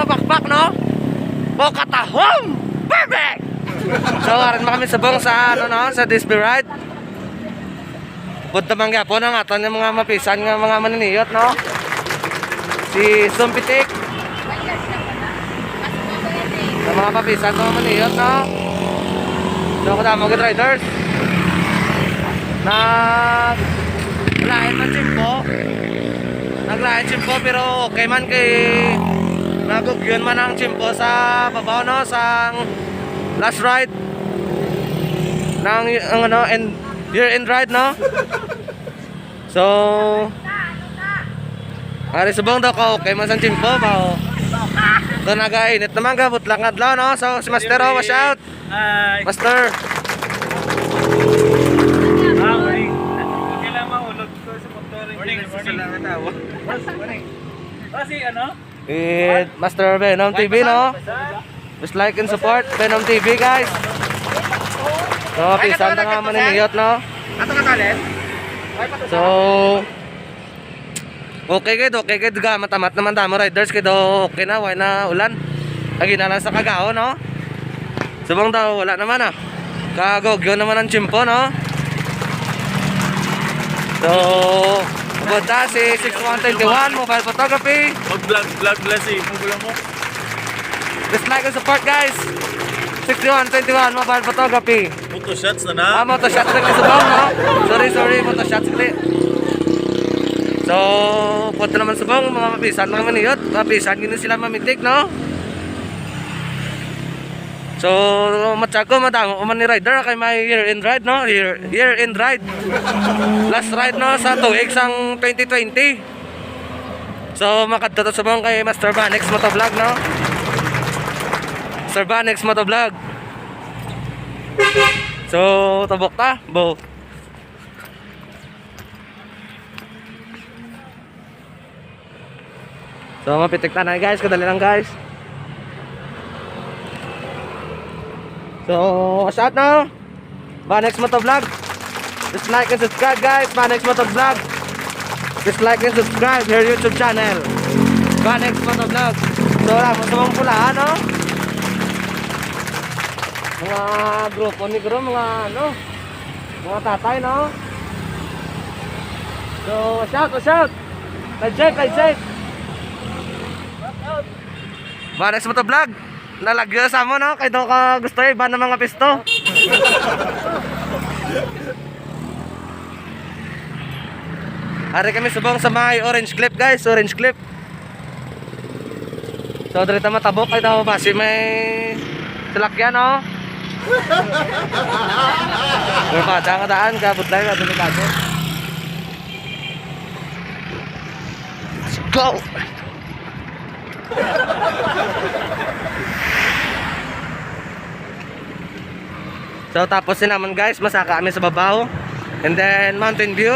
bakbak, no? Bokatahom! Perfect! So, aran mo kami sabong sa, ano, no? Sa Disney Ride. Punta man gapon ang aton yung mga mapisan ng mga maniniyot, no? Si Sumpitik. Sa mga papisan ng mga maniniyot, no? So, kada mga good riders. Naglain man chimpo. Naglain chimpo pero okay man kay nagugyon man ang chimpo sa babaw, no? Sa last ride ng ano, year-end ride, no? So, ari subong daw ka okay man sa chimpo ba? So, nagainit naman gabot lang adlaw, no? So, si Master, oh, watch out! Hi! Master! Morning! Okay lang mahulog ko sa motor. Morning! Morning! Si ano? Master Venom TV, no? Just like and support Venom TV, guys. So, pisan na nga maniniyot, no? Ato ka talent? So, okay kayo ga matamat naman damo riders kayo, okay na, why na ulan. Lagi na lang sa Kagao, no? Subong daw wala naman, ah. Kagogyo naman ang chimpo, no? So, punta si 6121 mobile photography. Mag-vlog si magulang mo. Just like and support, guys. 6121 mobile photography. Photo shots na na. Motoshots na kasi bang, no? Sorry, motoshots kali. So, punta naman sa bang, mga mapisan lang maniyot. Mapisan, gini sila mamitik, no? So, matyago, madamo man ni rider kay may year-end ride, no? Year-end ride. Last ride, no? Sa tuig sang 2020. So, makadto sa bang kay Master Banex Motovlog, no? Master Banex Motovlog. So, tabok ta, bo. So, mapitik ta na, guys, kadali lang, guys. So, shout now, Banex Motovlog. Just like and subscribe, guys. Banex Motovlog. Just like and subscribe your YouTube channel, Banex Motovlog. So, wala mo sa mga pulaan, no? Mga grupo ni Gro, mga ano, mga tatay, no? So, shout. Kay Jake. Banex Motovlog. Lalagyo sa mo, no? Kaya daw ka gusto iba ng mga pisto. Ari kami subong sa may Orange Cliff, guys. Orange Cliff. So, dito matabok. Kaya daw basi may salakyan, no? Berbada nga daan. Kabut lang. Delikado. Let's go! So tapos din naman, guys, masaka kami sa babaw. And then mountain view.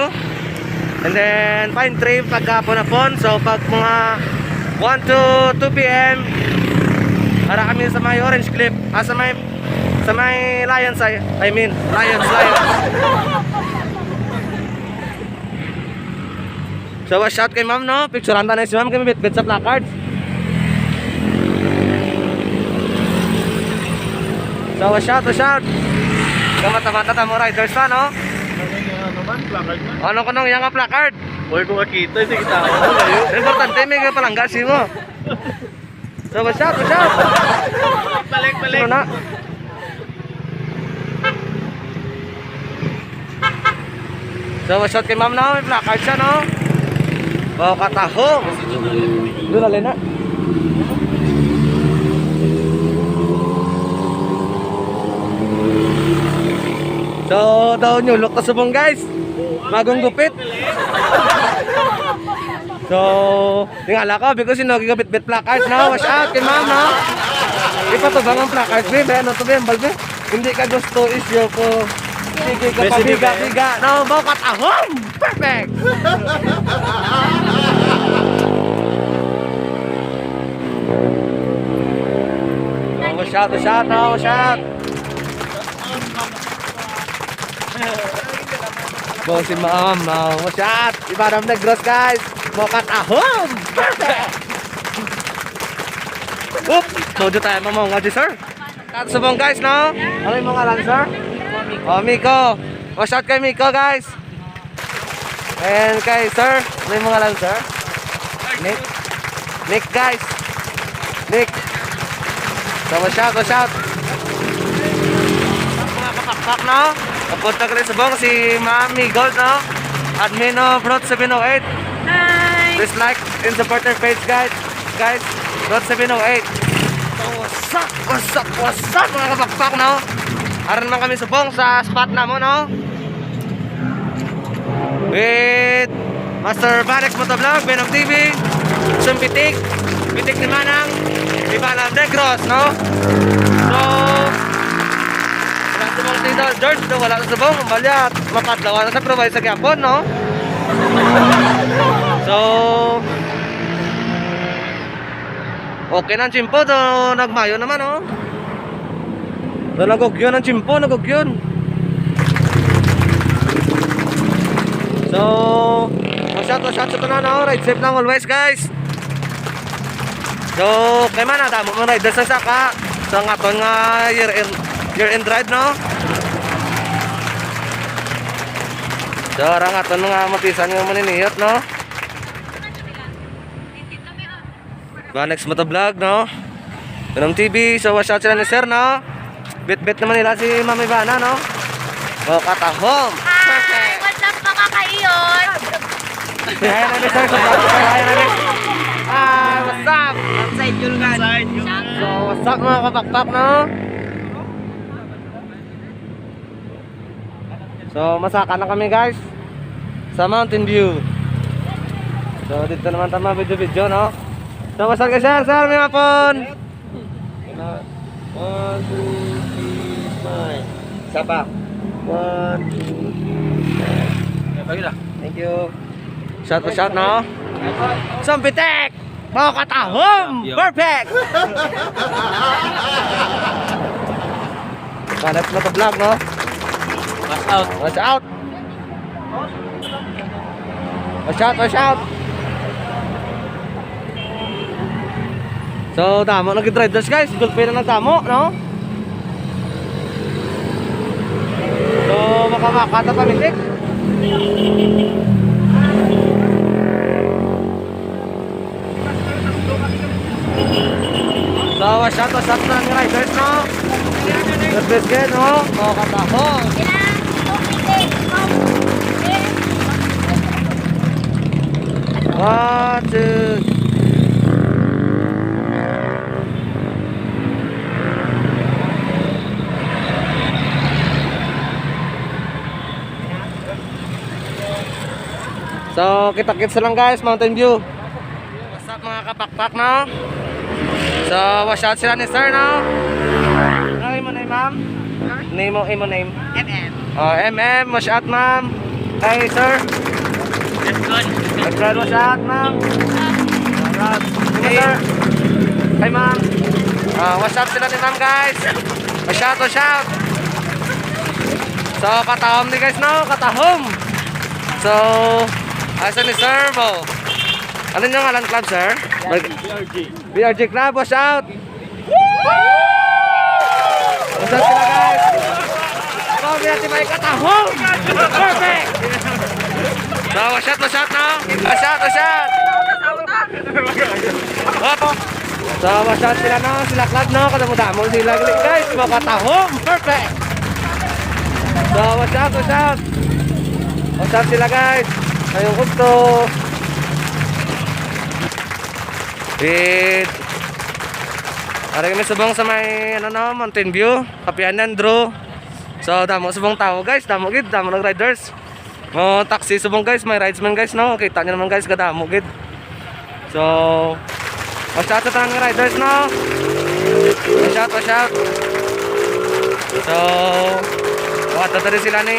And then pine tree pagkapon-apon. So pag mga 1 to 2 PM para kami sa may Orange Cliff. Sa may Lions, Lions. So watch out kay ma'am, no? Picturean ta na si ma'am kami bit sa placards. So watch out. Kamata-mata mo riders na, no? Ano ko nung yung placard? Huwag ko makita, hindi kita ako. Importante, may palanggasin mo. So watch out. Balik. Ano na? So watch out kay ma'am, no? May placard siya, no? Bokatahom. Doon alin na. So, daw nyo, look sa subong, guys. Bagong gupit. So, tingala ko, because gigabit-bit placards, no? Watch out kay ma'am, no? Ipatubang ang placards, babe. Ano to, babe? Balbe? Hindi ka gusto isyo ko. Sige ka pabiga-biga. No, bokatahom! Perfect! Watch out, no? Watch out! Go si ma'am, no? Watch out! Iba naman Negros, guys! Bokatahom! Perfect! Oop! Sojo tayo mga di sir. Subong guys, no? Ano yung mga lan, sir? Oh, Miko. Oh, shout kay Miko, guys. And kay sir. Ano yung mga lan, sir? Nick. Nick, guys. Nick. So, shout. Mga kapakpak, no? Kapunta ka rin subong si Mami Gold, no? Admin of Road 708. Hi! Please like and support our page, guys. Guys, Road 708. So, what's up, mga kapakpak, no? Aran naman kami subong sa spot na mo, no? With Master Barex Motovlog, Venom TV, Sumpitik, Pitik ni Manang, Ibanang Negros, no? So, wala subong dito, George, no? Wala subong, balyat, makatlawa na sa provide sa Gapon, no? So, okay na ang chimpo, do nagmayo naman, oh. Do nagugyon ang chimpo, nagugyon. So, shout sa tanan, oh. Ride safe lang always, guys. So, kay man damo mo ride sa saka sa ngaton nga year end ride, no. So, arang aton nga matisan nga maniniyot, no. Banex Motovlog, no? Venom TV, so watch out sila ni Sir, no? Bit-bit naman nila si Mami Bana, no? O, katahom! Hi! What's up mga kaiyon? Hi, Nani Sir, hi, Nani. Hi, what's up? Outside yun nga. So, what's up mga kapakpak, no? So, masaka na kami, guys, sa Mountain View. So, dito naman tama video-video, no? So, masal ka, sir, may mapon. 1, 2, 3, 4. Isa pa. 1, 2, 3. Thank you. Shout, no? Sumpitek! Mga katahom! Perfect! Banex Motovlog, no? Watch out! Watch out! So, tama nag-riders, guys. Gulpe na nagtamo, no? So, makamakata pa mitik. So, watch out na ng riders, no? Good biscuit, no? Makakataho. One, two. So, kita-kits lang, guys, Mountain View. What's up mga kapakpak, no? So, watch out sila ni Sir, no? Ano yung name, ma'am? Name mo, name? MM. Oh, MM, watch out, ma'am. Hey, sir. Good, watch out, ma'am. Alright. Hey, sir. Hey, ma'am. Watch out sila ni ma'am, guys. Watch out. So, katahom ni guys, no? Katahom. So, asa ni Sir Bo? Ano yung ngalan club, sir? BRG Club, watch out! Watch out sila, guys! Pag natin may katahom! Perfect! So, watch out, no? Watch out! So, watch out sila, no? Sila club, no? Kadamo-damo sila, guys! Mga katahom! Perfect! So, watch out! Watch out sila, guys! Ayong gusto. Ari kami subong sa may Mountain View, Kapianan, Drew. So damo subong tao, guys, damo nag-riders. Mo taxi subong, guys, may ridesman, guys, no. Kita niyo naman, guys, kadamo gid. So watch out sa tanang riders, no. Watch out. So wata tadi sila ni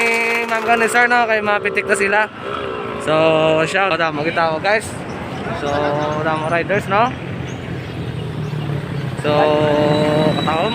Ma'am ni Sir, no, kay mapitik na sila. So, shout out mo kita, guys. So, damo riders, no? So, katahom.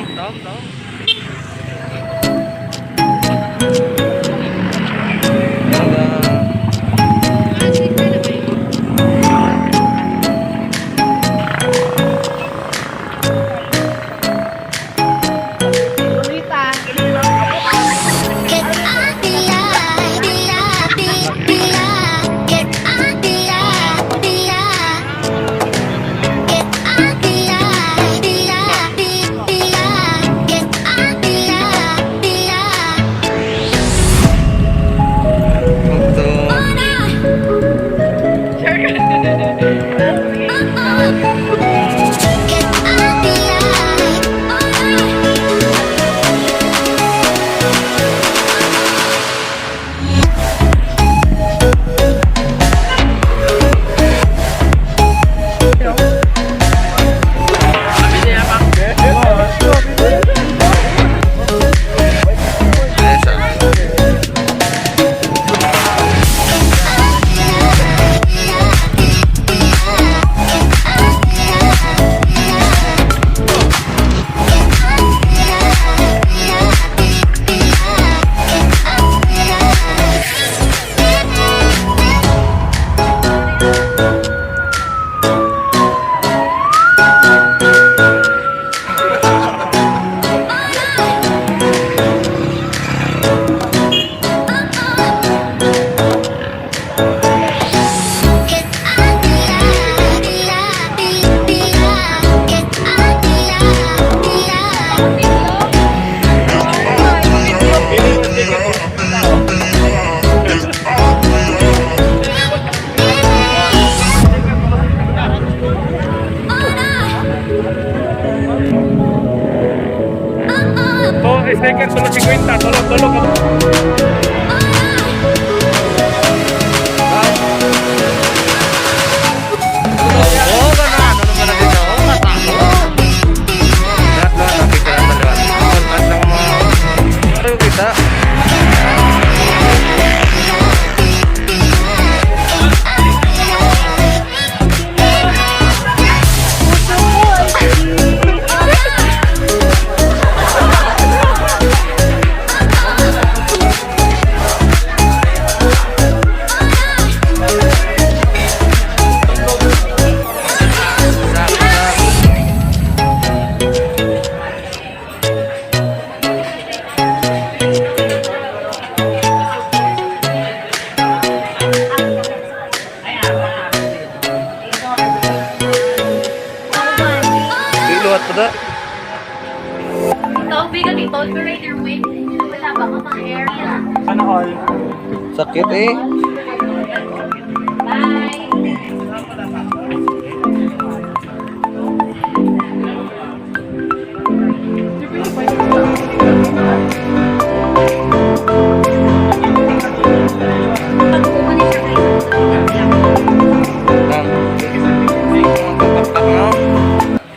Oh, sticker solo 50, tulog ka. Oo, gano'n. Ano naman natin siya? Oo, matako. Lahat na, nakita naman naman. Kontak ng mga... Ano yung kita? Iluwat pa da. Ito, bigat ito. Operator win. Wala ba ka mga area? Ano all? Sakit eh. Bye!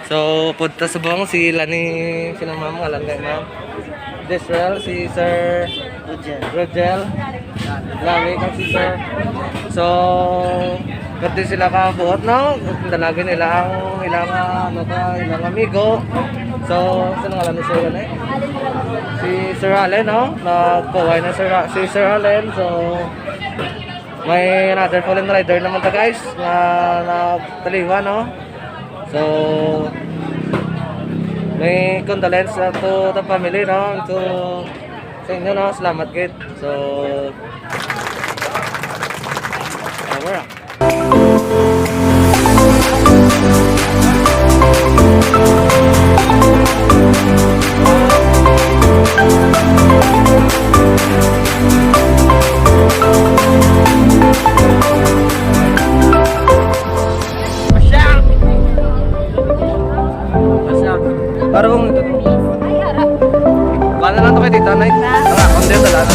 So, punta sa buwang sila ni sila ma'am, alam nga ma'am. Desrel, si Sir Rogel. Lami kang si Sir. So, pati sila kabuot, no? Dalagin nila ang ilang, ano ka, ilang amigo. So, sino nga alam ni Sir Allen eh? Si Sir Allen, no? Nagkaway na si Sir Allen. So, may another fallen rider naman ta guys na nagtaliwa, no? So, may condolence to the family, no? To sa inyo, no? Salamat, kid. So, over. Parang ito. Bala lang ito kay Tita Nay. Tara, kundi ito lang.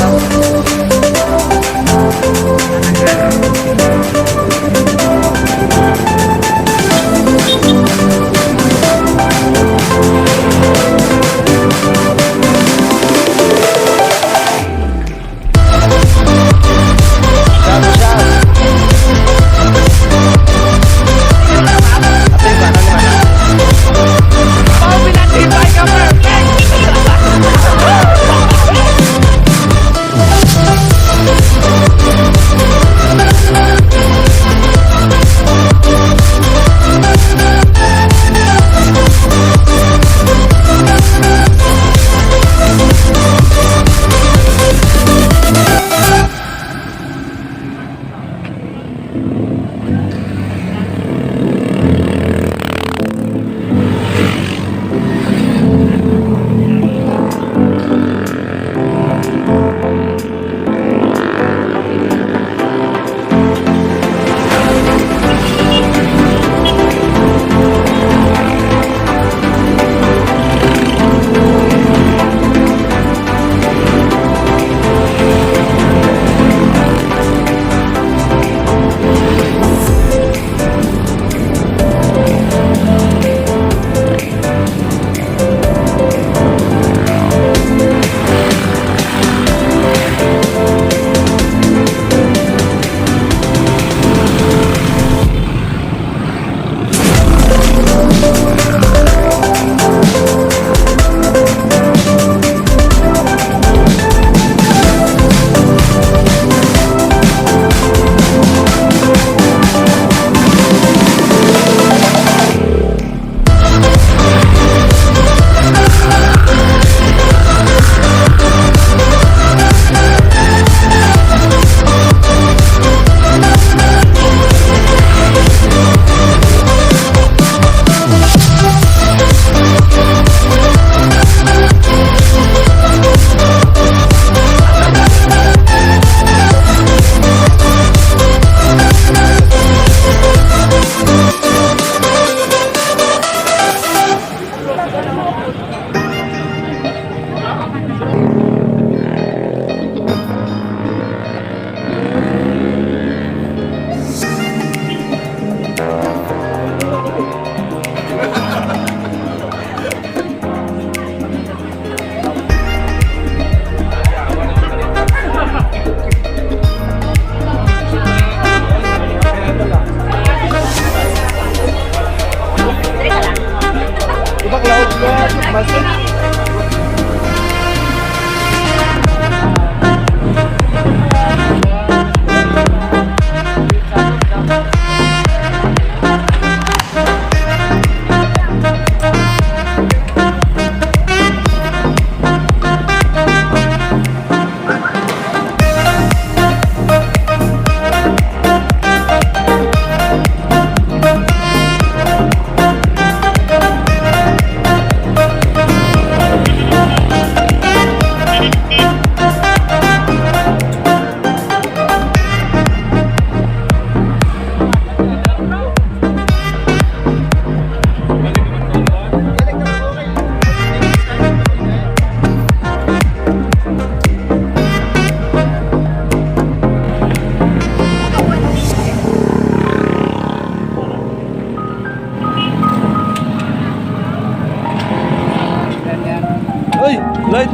Uy, light.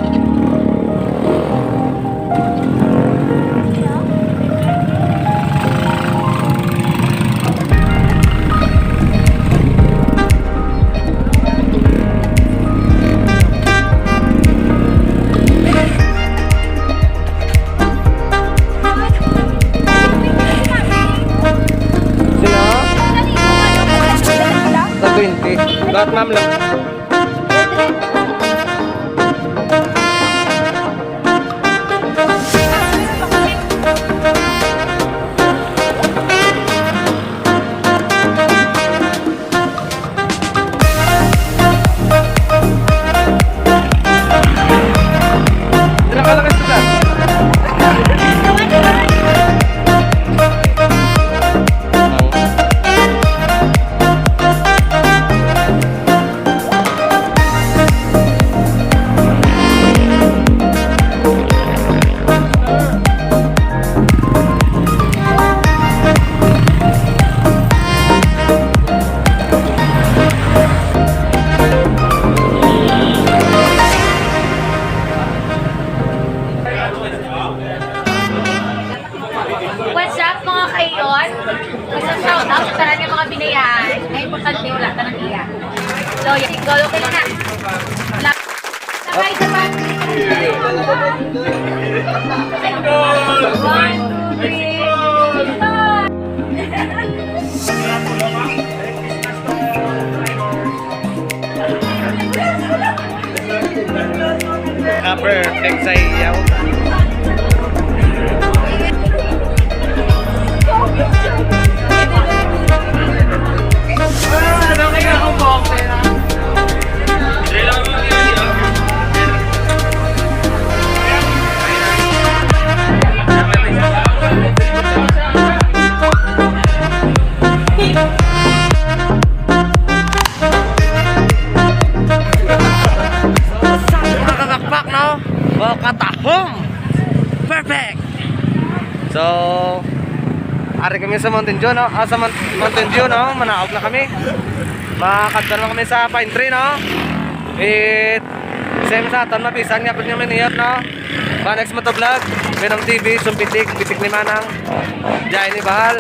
Sino? Sa 20. Lahat ma'am lang. What's up mga kayon? Basta shout out sa tanan ng mga binayaan. Ay, importante wala ka nang iya. So, yan. Siguro okay na. Sabay, sabay. 1, 2, 3. Perfect sa iyaw. Nakakakpak, no? Katahom! Perfect! So, ari kami sa Mountain View, no? Sa Mountain View, no? Manaog na kami. Makakadto na kami sa Pine Tree, no? Same sa aton, mapisan nga po niya miniyot, no? Banex Motovlog, Venom TV, Sumpitik, Pitik ni Manang, Jai ni Bahal,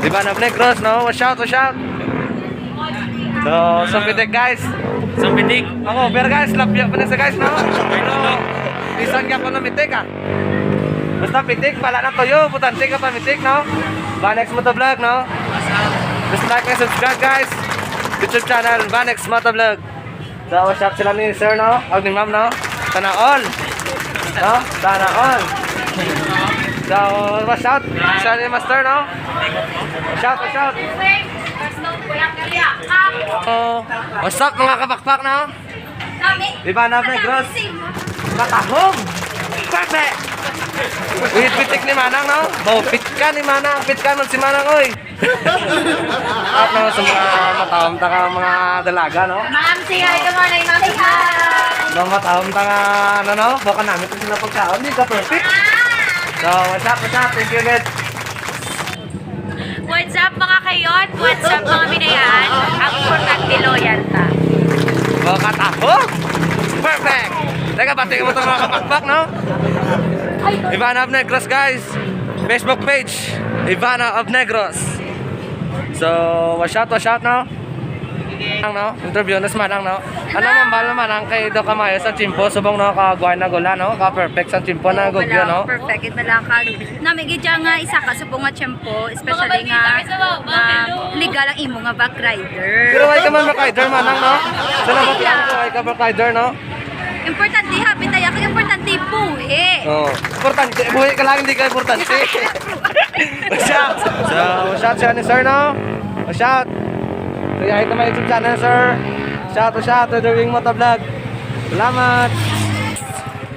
Ivana of Negros, no? Watch out, watch out! So, Sumpitik, guys! Sumpitik. Ako, pero guys, lapya pa na sa guys, no? Pero, pisan nga po na mitik, ah. Basta pitik, pala na toyo, putante ka pa mitik, no? Banex Motovlog, no? Just like and subscribe, guys. YouTube channel, Banex Motovlog. So, watch out sila ni sir, no? O ni ma'am, no? Sana all. No? Sana all. So, watch out. Sa ni master, no? Watch out, watch out. So, what's up mga kapakpak, no? Ivana of Negros. Katahom! Perfect! With pitik ni Manang, no? Oh, pit ka ni Manang. Pit ka man si Manang, oy. At naman sa mga matawam ta ka mga dalaga, no? Ma'am, say hi ka muna. Ma'am, say hi. No, matawam ta ka, ano, no? Baka namin kung sila pagkaon. Hindi ka perfect. So, what's up, what's up? Thank you, guys. What's up mga kayon? What's up mga binayaan? Ang importante loyal ta. Oh, katahom! Perfect! Teka, batiin mo ito mga kapakpak, no? Ivana of Negros, guys. Facebook page, Ivana of Negros. So, watch out, no? No? Interview na si Manang, no? Ano man ba naman ang kay do kamayo sa chimpo subong no kagway na gula no ka perfect sa chimpo na gugyo no. Perfect it malakad. Namigi dyan nga isa ka subong nga tiyempo, especially nga legal ang imo nga back rider. Pero ay ka man rider manang no. Salamat lang ko ay ka rider no. Importante happy tayo, kaya importante buhi. Oh, importante buhay ka lang hindi ka importante. Shout. So, shout siya ni sir no. Shout. Kaya ito may YouTube channel sir. Shout to the Wing Moto Vlog. Salamat.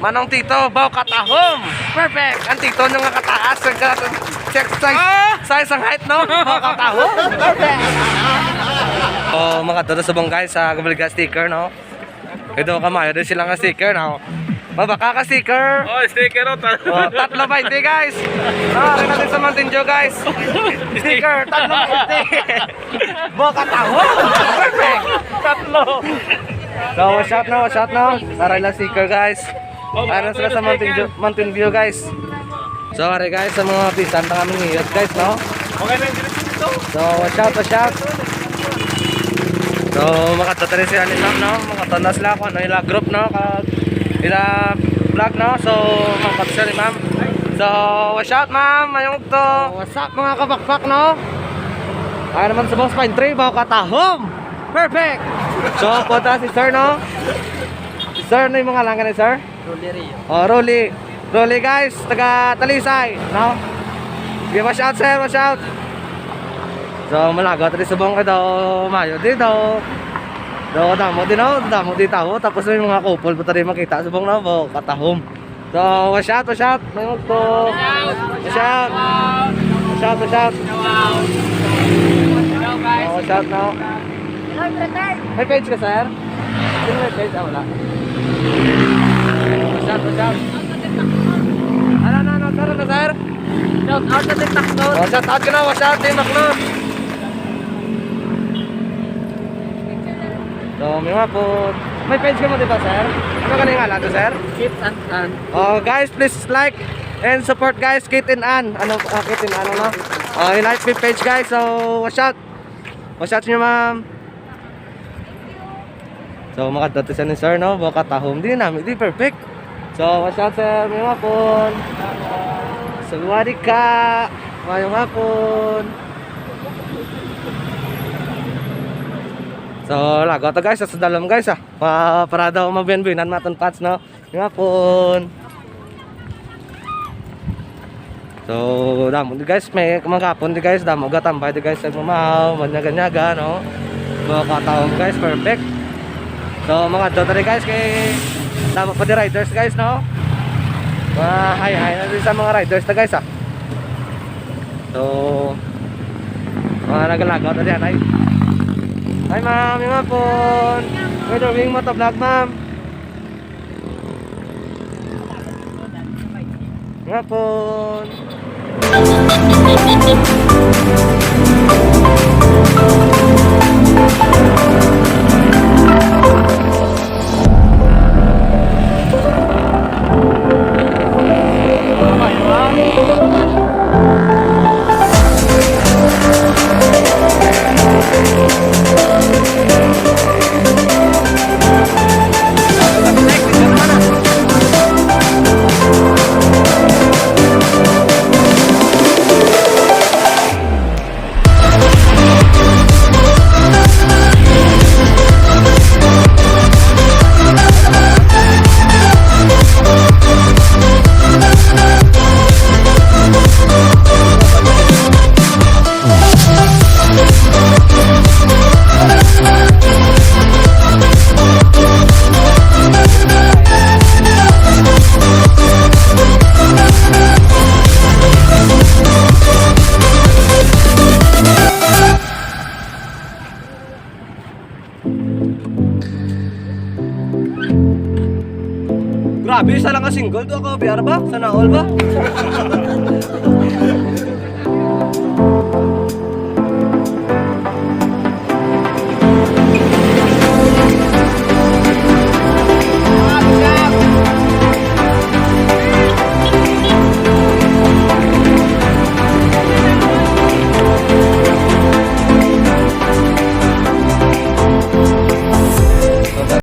Manong Tito, baw katahom. Perfect. Ang Tito nyo nga kataas. Check size ang height no. Baw katahom. Perfect. Oh, mga todo subong guys sa Gabalga sticker no. Ito kamayo din sila nga sticker no. Mabaka ka sticker. Oh, sticker o. Oh, 3.20 guys. Ah, rin natin sa Mountain Dew guys. Sticker, 3.20. Boka taho. Perfect. Tatlo. So, shout na. Aray lang sticker guys. Aray sila sa Mountain View guys. So, aray guys sa mga pisan na kami ngiyot guys no. Okay na yung dito. So, shout. So, makatata rin sila ni Sam no. Makatata sila kung ano ila group no. Ila vlog no. So, makatata sila ni ma'am. So, shout ma'am. Mayong to. What's up mga kabakbak no. Ay naman sa boss pine tree. Bawa katahom. Perfect. So, punta si sir no. Si sir no yung mga langan ni sir. Rolly Rio. Oh, Rolly guys. Taga Talisay no. Give a shout sir. Watch out. So malaga tadi subong ka daw mayo dito. Daw damo dito. Tapos may mga couple pa tadi makita subong na bo katahom. So shout. May magto. Shout. Oh, shout now. May page ka sir? Sino may page? Ah, wala. Shout. Ano, sir? Shout out sa TikTok no. Oh, shout out ka na, shout TikTok no. So, may mga po. May page ka mo diba, sir? Ano ka na yung alam to, sir? Kit and Ann. Oh, guys, please like and support guys, Kit and Ann. Kit and Ann, no? I-like my page, guys. So, watch out. Watch out nyo, ma'am. So, makadati sa ni sir, no? Baka tahom. Di namin, di perfect. So, watch out, sir. May mga po. Sawadi ka. May mga po. So, lago to guys, sa dalam guys para daw mabinbinan maton pats no. Nga pon. So, damo di guys, may kumangkapon di guys, damo gatambay di guys sa mamaw, manyaga-nyaga no. Mga taon guys, perfect. So, mga dotary guys kay damo pa di riders guys no. Hi na din sa mga riders ta guys So, mga nagalagaw ta diyan ay. Hi ma'am, yung nga po. We're Wing Moto Vlog ma'am. Nga po. Grabe, isa lang ka single. Doon ako, biyar ba? Sana all ba?